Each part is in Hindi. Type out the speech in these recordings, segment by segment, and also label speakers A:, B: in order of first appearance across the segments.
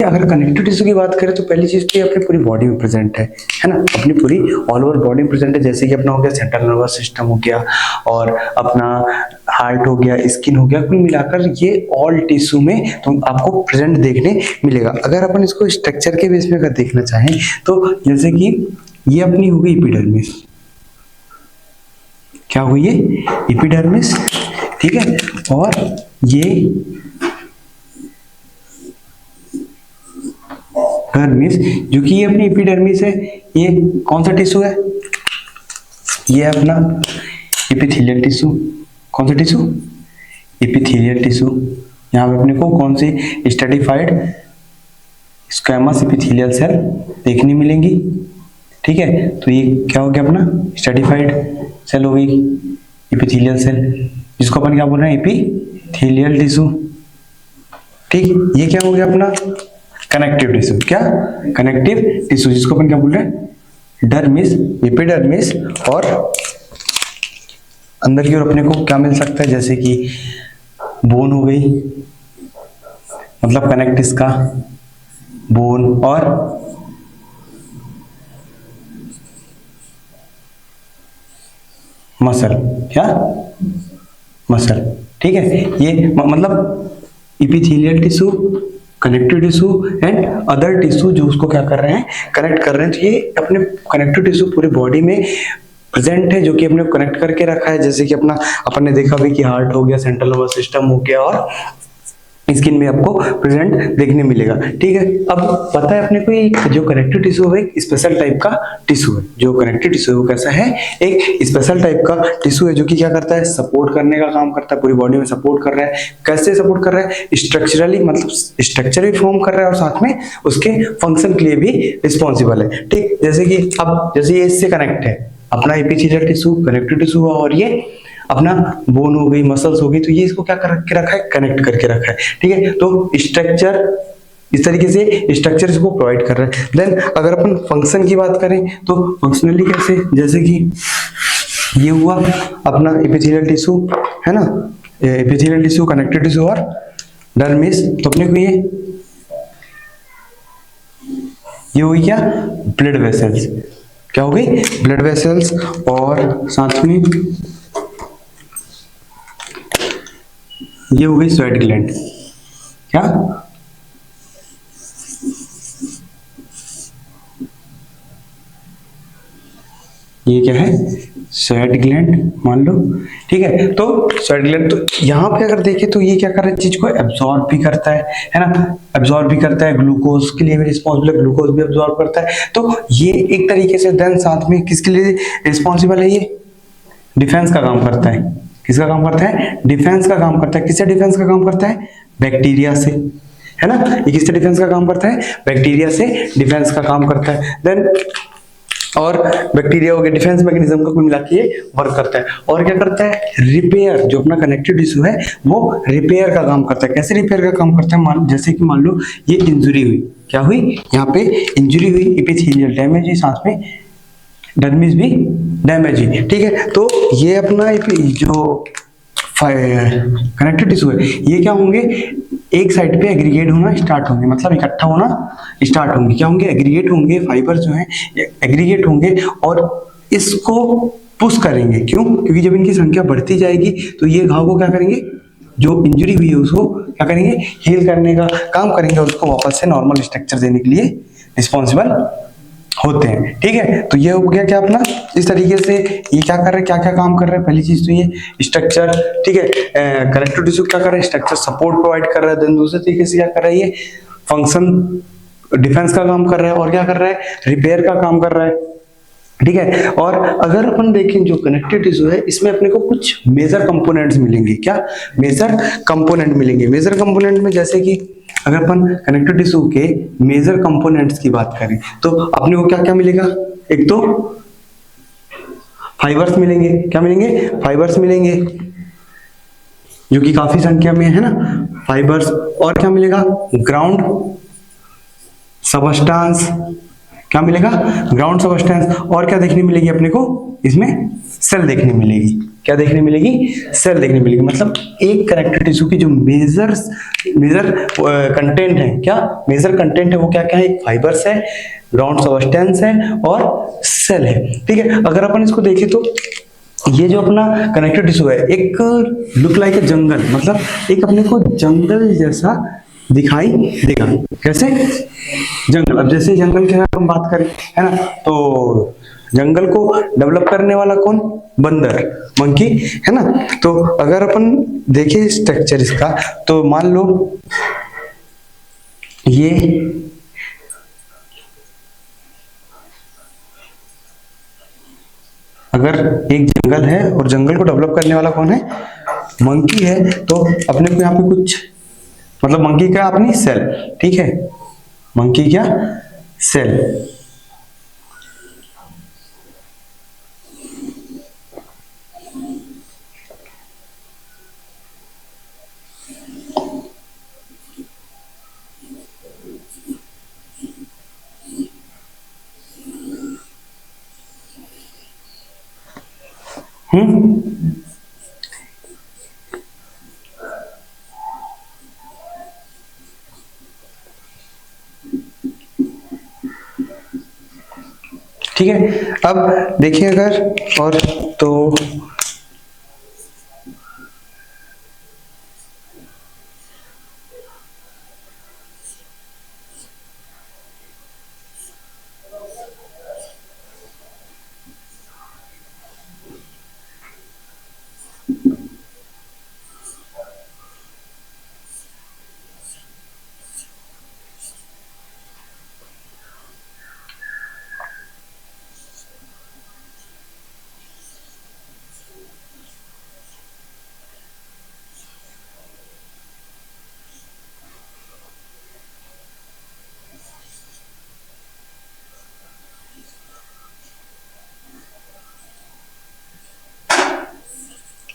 A: अगर कनेक्टिव टिश्यू की बात करें तो पहली चीज तो ये अपनी पूरी बॉडी में प्रेजेंट है ना, अपनी पूरी ऑल ओवर बॉडी में प्रेजेंट है। जैसे कि अपना हो गया सेंट्रल नर्वस सिस्टम हो गया, और अपना हार्ट हो गया, स्किन हो गया, कुल मिलाकर ये ऑल टिश्यू में तो आपको प्रेजेंट देखने मिलेगा। अगर अपन इसको स्ट्रक्चर के बेस में अगर देखना चाहें तो जैसे कि ये अपनी हो गई एपिडर्मिस, क्या हुई ये एपिडर्मिस, ठीक है। और ये डर्मिस, जो कि ये अपनी एपिडर्मिस है, ये कौन सा टिश्यू है, ये अपना एपिथेलियल टिश्यू। कौन सा टिश्यू, एपिथेलियल टिश्यू। यहाँ पे अपने को कौन सी स्ट्रेटिफाइड स्क्वैमस एपिथेलियल सेल देखने मिलेंगी, ठीक है। तो ये क्या हो गया अपना स्ट्रेटिफाइड सेल हो गई एपिथेलियल सेल, जिसको अपन क्या बोल रहे हैं एपिथेलियल टिश्यू, ठीक। ये क्या हो गया अपना कनेक्टिव टिश्यू, क्या कनेक्टिव टिश्यू, जिसको अपन क्या बोल रहे हैं डर्मिस, एपिडर्मिस। और अंदर की ओर अपने को क्या मिल सकता है, जैसे कि बोन हो गई, मतलब कनेक्ट इसका बोन और मसल, क्या मसल, ठीक है। ये मतलब epithelial tissue, connective tissue and other tissue जो उसको क्या कर रहे हैं कनेक्ट कर रहे हैं। तो ये अपने कनेक्टिव टिश्यू पूरी बॉडी में प्रेजेंट है, जो कि अपने को कनेक्ट करके रखा है। जैसे कि अपना अपन ने देखा भी कि हार्ट हो गया, सेंट्रल नर्वस सिस्टम हो गया, और स्किन में आपको प्रेजेंट देखने मिलेगा, ठीक है। अब पता है अपने को ये जो कनेक्टिव टिश्यू है एक स्पेशल टाइप का टिश्यू है। जो कनेक्टिव टिश्यू है वो कैसा है, एक स्पेशल टाइप का टिश्यू है, जो कि क्या करता है सपोर्ट करने का काम करता है, पूरी बॉडी में सपोर्ट कर रहा है। कैसे सपोर्ट कर रहा है, स्ट्रक्चरली, मतलब स्ट्रक्चर भी फॉर्म कर रहा है और साथ में उसके फंक्शन के लिए भी रिस्पॉन्सिबल है, ठीक। जैसे कि अब जैसे ये इससे कनेक्ट है अपना एपिथेलियल टिश्यू, कनेक्टिव टिश्यू, और ये अपना बोन हो गई, मसल्स हो गई, तो ये इसको क्या करके रखा है कनेक्ट करके रखा है, ठीक है। तो स्ट्रक्चर इस तरीके से स्ट्रक्चर इसको प्रोवाइड कर रहा है। देन अगर अपन फंक्शन की बात करें तो फंक्शनली कैसे, जैसे कि ये हुआ अपना एपिथेलियल टिश्यू है ना, एपिथेलियल टिश्यू, कनेक्टिव टिश्यू और डर्मिस। तो अपने को ये हुई क्या ब्लड वेसल्स, क्या हो गई ब्लड वेसल्स, और साथ में ये हो गई स्वेट ग्लैंड, क्या ये क्या है स्वेट ग्लैंड मान लो, ठीक है। तो स्वेट ग्लैंड, तो यहाँ पे अगर देखें तो ये क्या कर रहा है, चीज को एब्जॉर्ब भी करता है ना, एब्जॉर्ब भी करता है, ग्लूकोज के लिए भी रिस्पॉन्सिबल है, ग्लूकोज भी एब्जॉर्ब करता है। तो ये एक तरीके से देन साथ में किसके लिए रिस्पॉन्सिबल है, ये डिफेंस का काम करता है। किसका काम करता है, डिफेंस का काम करता है। किससे डिफेंस का काम करता है, बैक्टीरिया से, है ना। ये किससे डिफेंस का काम करता है, बैक्टीरिया से डिफेंस का काम करता है। देन और बैक्टीरिया हो गया, डिफेंस मैकेनिज्म का कुल मिला के ये वर्क करता है। और क्या करता है, रिपेयर, जो अपना कनेक्टिव टिश्यू है वो रिपेयर का काम करता है। कैसे रिपेयर का काम करता है, जैसे कि मान लो ये इंजुरी हुई, क्या हुई, यहाँ पे इंजुरी हुई, एपिथेलियल डैमेज हुई, साथ में डर्मिस भी डैमेज हुई, ठीक है। तो ये अपना जो कनेक्टिव टिश्यू है ये क्या होंगे, एक साइड पे एग्रीगेट होना स्टार्ट होंगे, मतलब इकट्ठा होना स्टार्ट होंगे। क्या होंगे, एग्रीगेट होंगे, फाइबर जो है एग्रीगेट होंगे और इसको पुश करेंगे। क्यों, क्योंकि जब इनकी संख्या बढ़ती जाएगी तो ये घाव को क्या करेंगे, जो इंजरी हुई है उसको क्या करेंगे, हील करने का काम करेंगे, और उसको वापस से नॉर्मल स्ट्रक्चर देने के लिए रिस्पॉन्सिबल होते हैं, ठीक है। तो ये हो गया क्या अपना, इस तरीके से ये क्या कर रहे हैं, क्या क्या काम कर रहे हैं। पहली चीज तो ये स्ट्रक्चर, ठीक है, कनेक्टिव टिश्यू क्या कर रहा है, स्ट्रक्चर सपोर्ट प्रोवाइड कर रहा है। देन दूसरे तरीके से क्या कर रहा है, ये फंक्शन डिफेंस का काम कर रहा है, और क्या कर रहा है, रिपेयर का काम कर रहा है, ठीक है। और अगर अपन देखें जो कनेक्टिव टिश्यू है इसमें अपने को कुछ मेजर कंपोनेंट्स मिलेंगे। क्या मेजर कंपोनेंट मिलेंगे, मेजर कंपोनेंट में जैसे कि अगर अपन कनेक्टिव टिश्यू के मेजर कंपोनेंट्स की बात करें तो अपने को क्या क्या मिलेगा, एक तो फाइबर्स मिलेंगे, क्या मिलेंगे, फाइबर्स मिलेंगे, जो कि काफी संख्या में है ना फाइबर्स। और क्या मिलेगा, ग्राउंड सबस्टेंस, क्या मिलेगा, ग्राउंड सबस्टेंस। और क्या देखने मिलेगी अपने को, इसमें सेल देखने मिलेगी, क्या देखने मिलेगी, सेल देखने मिलेगी। मतलब एक कनेक्टिव टिश्यू की जो मेजर कंटेंट है, क्या मेजर कंटेंट है वो क्या क्या है, एक फाइबर्स है, ग्राउंड सब्सटेंस है और सेल है। ठीक है, अगर अपन इसको देखें तो ये जो अपना कनेक्टिव टिश्यू है एक लुक लाइक ए जंगल, मतलब एक अपने को जंगल जैसा दिखाई देगा। कैसे, जंगल। अब जैसे जंगल की हम बात करें, है ना, तो जंगल को डेवलप करने वाला कौन, बंदर, मंकी, है ना। तो अगर अपन देखें स्ट्रक्चर इसका, तो मान लो ये अगर एक जंगल है और जंगल को डेवलप करने वाला कौन है, मंकी है, तो अपने को यहाँ पे कुछ, मतलब मंकी क्या, अपनी सेल, ठीक है, मंकी क्या, सेल। ठीक है, अब देखिए अगर और तो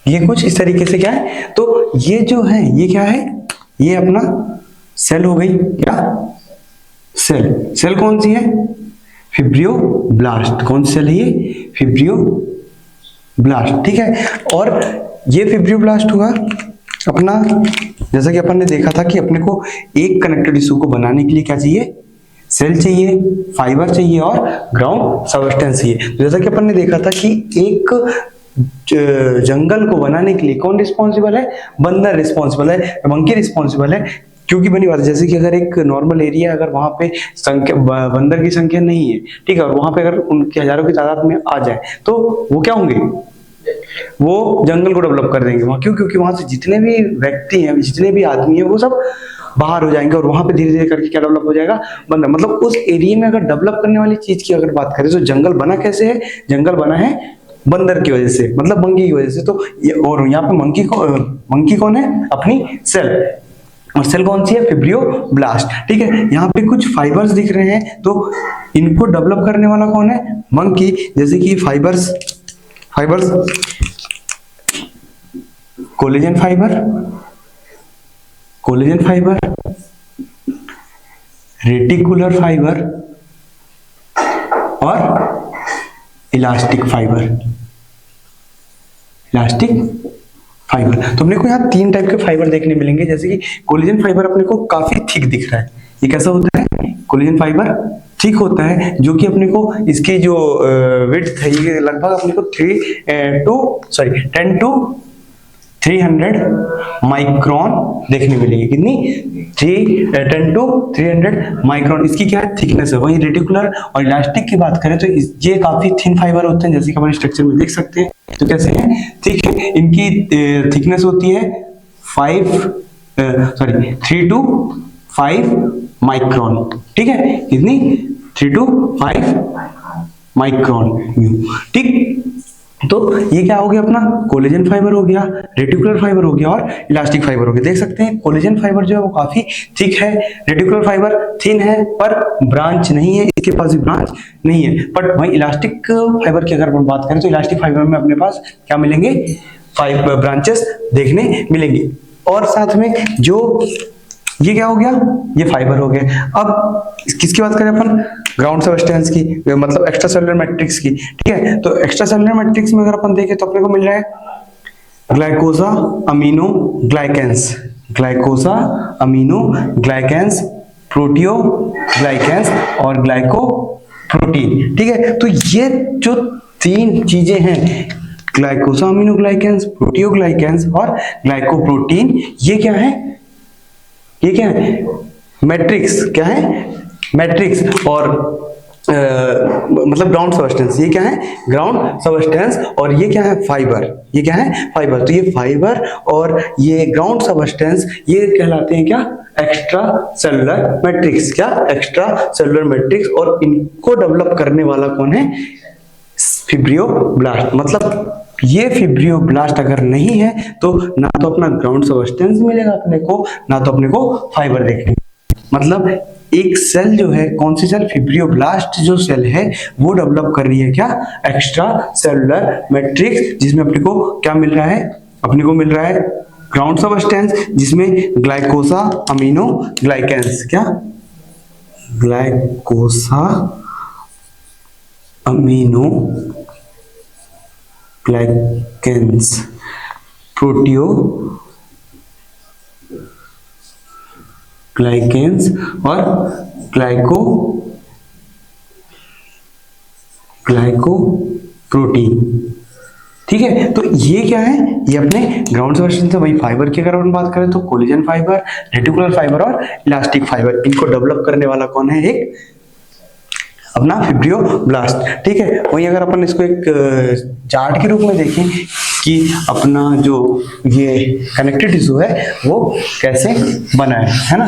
A: ये कुछ इस तरीके से क्या है, तो ये जो है ये क्या है, ये अपना सेल हो गई, क्या, सेल। सेल कौन सी है, फिब्रियोब्लास्ट। कौन सी सेल है ये, फिब्रियोब्लास्ट। ठीक है, और ये फिब्रियोब्लास्ट हुआ अपना, जैसा कि अपन ने देखा था कि अपने को एक कनेक्टिव टिश्यू को बनाने के लिए क्या चाहिए, सेल चाहिए, फाइबर चाहिए और ग्राउंड सब्सटेंस चाहिए। तो जैसा कि अपन ने देखा था कि एक जंगल को बनाने के लिए कौन रिस्पॉन्सिबल है, बंदर रिस्पॉन्सिबल है, मंकी रिस्पॉन्सिबल है। क्योंकि बनी बात है, जैसे कि अगर एक नॉर्मल एरिया, अगर वहां पे संख्या, बंदर की संख्या नहीं है, ठीक है, और वहां पे अगर उनके हजारों की तादाद में आ जाए, तो वो क्या होंगे, वो जंगल को डेवलप कर देंगे वहां। क्यों, क्योंकि वहां से जितने भी व्यक्ति हैं, जितने भी आदमी हैं, वो सब बाहर हो जाएंगे और वहां पे धीरे धीरे करके क्या डेवलप हो जाएगा, बंदर। मतलब उस एरिया में अगर डेवलप करने वाली चीज की अगर बात करें, तो जंगल बना कैसे है, जंगल बना है बंदर की वजह से, मतलब मंकी की वजह से। तो और यहाँ पे मंकी कौन है, अपनी सेल। और सेल कौन सी है, फिब्रियोब्लास्ट। ठीक है, यहाँ पे कुछ फाइबर्स दिख रहे हैं, तो इनको डेवलप करने वाला कौन है, मंकी। जैसे कि fibres collagen fibre, reticular fibre और इलास्टिक फाइबर। तो अपने को यहाँ तीन टाइप के फाइबर देखने मिलेंगे। जैसे कि कोलेजन फाइबर अपने को काफी थिक दिख रहा है, ये कैसा होता है, कोलेजन फाइबर थिक होता है, जो कि अपने को इसकी जो विड्थ है ये लगभग अपने को 10 to 300 माइक्रोन देखने मिलेगी। कितनी, 10 to 300 माइक्रोन इसकी क्या है, थिकनेस है। वहीं रेटिकुलर और इलास्टिक की बात करें तो ये काफी थिन फाइबर होते हैं, जैसे कि हमारे स्ट्रक्चर में देख सकते हैं। तो कैसे हैं, ठीक है, इनकी थिकनेस होती है 3 to 5 माइक्रोन। ठीक है, कितनी, 3 to 5 माइक्रोन। ठीक, तो ये क्या हो गया, अपना कोलेजन फाइबर हो गया, रेटिकुलर फाइबर हो गया और इलास्टिक फाइबर हो गया। देख सकते हैं कोलेजन फाइबर जो है वो काफी थिक है, रेटिकुलर फाइबर थिन है पर ब्रांच नहीं है, इसके पास भी ब्रांच नहीं है। बट वहीं इलास्टिक फाइबर की अगर हम बात करें तो इलास्टिक फाइबर में अपने पास क्या मिलेंगे, 5 ब्रांचेस देखने मिलेंगे। और साथ में जो ये क्या हो गया, ये फाइबर हो गए। अब किसकी बात करें अपन, ग्राउंड सब्सटेंस की, मतलब एक्स्ट्रा सेलुलर मैट्रिक्स की। ठीक है, तो एक्स्ट्रा सेलुलर मैट्रिक्स में अगर अपन देखें तो अपने को मिल रहा है ग्लाइकोसा अमीनो ग्लाइकेंस, ग्लाइकोसा अमीनो ग्लाइकेंस, प्रोटियो ग्लाइकेंस और ग्लाइको प्रोटीन। ठीक है, तो ये जो तीन चीजें हैं, ग्लाइकोसा अमीनो ग्लाइकेंस, प्रोटियो ग्लाइकेंस और ग्लाइकोप्रोटीन, ये क्या है, ये क्या है, मैट्रिक्स, क्या है, मैट्रिक्स और मतलब ग्राउंड सबस्टेंस, ये क्या है, ग्राउंड सबस्टेंस, और ये क्या है, फाइबर, ये क्या है, फाइबर। तो ये फाइबर और ये ग्राउंड सबस्टेंस ये कहलाते हैं क्या, एक्स्ट्रा सेलुलर मैट्रिक्स, क्या, एक्स्ट्रा सेलुलर मैट्रिक्स। और इनको डेवलप करने वाला कौन है, फिब्रियोब्लास्ट। मतलब ये फिब्रियोब्लास्ट अगर नहीं है तो ना तो अपना ग्राउंड सबस्टेंस मिलेगा अपने को, ना तो अपने को फाइबर देखने। मतलब एक सेल जो है, कौन सी सेल, फिब्रियोब्लास्ट जो सेल है वो डेवलप कर रही है क्या, एक्स्ट्रा सेलुलर मैट्रिक्स, जिसमें अपने को क्या मिल रहा है, अपने को मिल रहा है ग्राउंड सबस्टेंस, जिसमें ग्लाइकोसा अमीनो ग्लाइकेंस, क्या, ग्लाइकोसा अमीनो ग्लाइकेंस, प्रोटियो ग्लाइकेंस और ग्लाइकोप्रोटीन। ठीक है, तो ये क्या है, ये अपने ग्राउंड सबस्टेंस है। वही फाइबर की अगर हम बात करें तो कोलेजन फाइबर, रेटिकुलर फाइबर और इलास्टिक फाइबर, इनको डेवलप करने वाला कौन है, एक अपना फिब्रियोब्लास्ट। ठीक है, वहीं अगर अपन इसको एक चार्ट के रूप में देखें कि अपना जो ये कनेक्टिव टिश्यू है वो कैसे बना है ना।